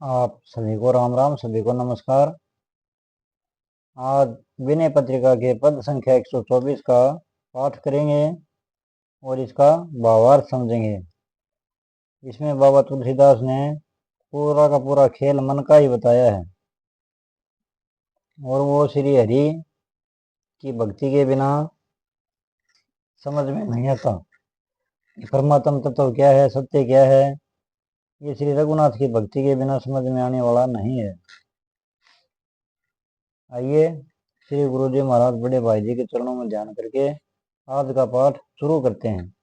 आप सभी को राम राम, सभी को नमस्कार। आज विनय पत्रिका के पद संख्या 124 का पाठ करेंगे और इसका भावार्थ समझेंगे। इसमें बाबा तुलसीदास ने पूरा का पूरा खेल मन का ही बताया है और वो श्री हरि की भक्ति के बिना समझ में नहीं आता। परमात्म तत्व क्या है, सत्य क्या है, ये श्री रघुनाथ की भक्ति के बिना समझ में आने वाला नहीं है। आइए श्री गुरु जी महाराज बड़े भाई जी के चरणों में ध्यान करके आज का पाठ शुरू करते हैं।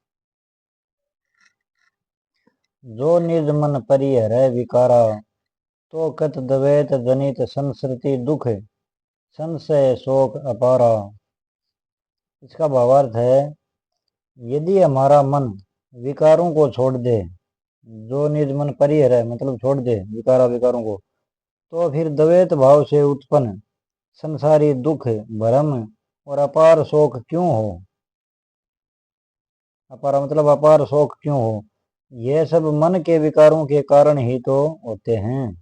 जो निज मन परिहर विकारा, तो कत द्वैत जनित संसृति दुख, संशय शोक अपारा। इसका भावार्थ है, यदि हमारा मन विकारों को छोड़ दे, जो निज मन परिहर है मतलब छोड़ दे विकारों को, तो फिर द्वैत भाव से उत्पन्न संसारी दुख, भ्रम और अपार शोक क्यों हो। अपार मतलब अपार शोक क्यों हो। यह सब मन के विकारों के कारण ही तो होते हैं।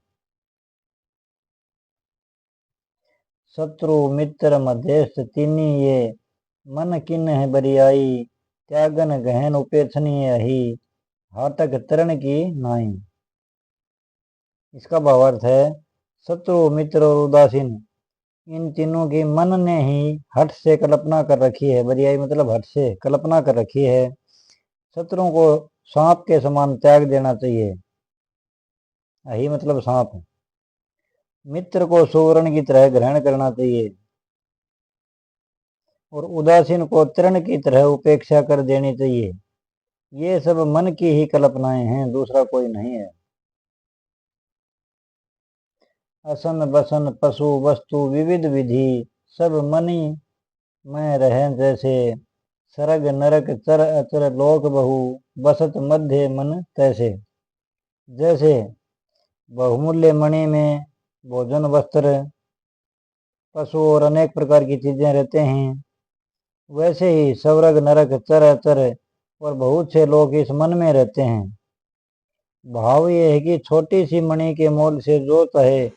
शत्रु मित्र मध्यस्थ तीनी ये, मन किन है बरियाई, त्यागन गहन उपेक्षणीय ही, हाटक तरण की नाई। इसका भावार्थ है, शत्रु मित्र और उदासीन इन तीनों की मन ने ही हठ से कल्पना कर रखी है। बरियाई मतलब हठ से कल्पना कर रखी है। शत्रुओं को सांप के समान त्याग देना चाहिए। अही मतलब सांप। मित्र को सुवर्ण की तरह ग्रहण करना चाहिए और उदासीन को तृण की तरह उपेक्षा कर देनी चाहिए। ये सब मन की ही कल्पनाएं हैं, दूसरा कोई नहीं है। असन बसन पशु वस्तु विविध विधि, सब मनी में रहे जैसे, सरग नरक चर अचर लोक बहु, बसत मध्य मन तैसे। जैसे बहुमूल्य मणि में भोजन वस्त्र पशु और अनेक प्रकार की चीजें रहते हैं, वैसे ही स्वर्ग नरक चर अचर और बहुत से लोग इस मन में रहते हैं। भाव यह है कि छोटी सी मणि के मोल से जो चाहे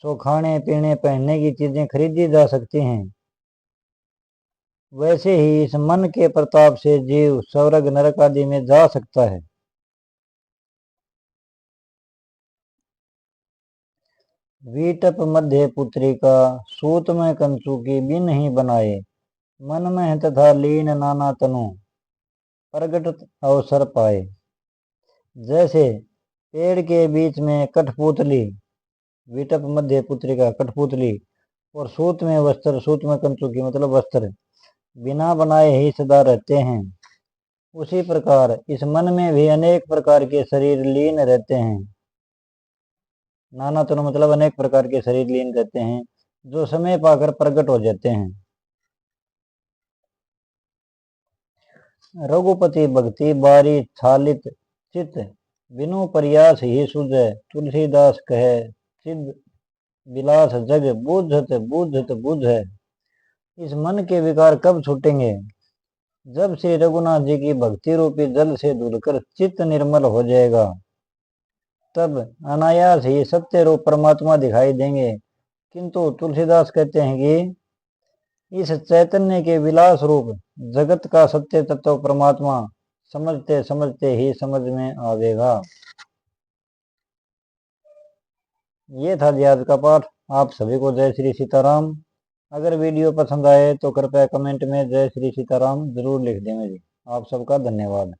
सो खाने पीने पहनने की चीजें खरीदी जा सकती हैं, वैसे ही इस मन के प्रताप से जीव स्वर्ग नरक आदि में जा सकता है। वीटप मध्य पुत्री का, सूत में कंचू की बिन ही बनाए, मन में तथा लीन नाना तनु, प्रगट अवसर पाए। जैसे पेड़ के बीच में कठपुतली, विटप मध्य पुत्री का कठपुतली, और सूत में वस्त्र, सूत में कंचू की मतलब वस्त्र बिना बनाए ही सदा रहते हैं, उसी प्रकार इस मन में भी अनेक प्रकार के शरीर लीन रहते हैं। नाना तनु मतलब अनेक प्रकार के शरीर लीन रहते हैं, जो समय पाकर प्रकट हो जाते हैं। रघुपति भक्ति बारी छालित चित, बिनु प्रयास ही सुझे, तुलसीदास कहे चिद विलास जग, बुझत बुझत बुझ है। इस मन के विकार कब छूटेंगे? जब श्री रघुनाथ जी की भक्ति रूपी जल से धुलकर चित्त निर्मल हो जाएगा, तब अनायास ही सत्य रूप परमात्मा दिखाई देंगे। किंतु तुलसीदास कहते हैं कि इस चैतन्य के विलास रूप जगत का सत्य तत्व परमात्मा समझते समझते ही समझ में आवेगा। ये था जी आज का पाठ। आप सभी को जय श्री सीताराम। अगर वीडियो पसंद आए तो कृपया कमेंट में जय श्री सीताराम जरूर लिख देंगे जी। आप सबका धन्यवाद।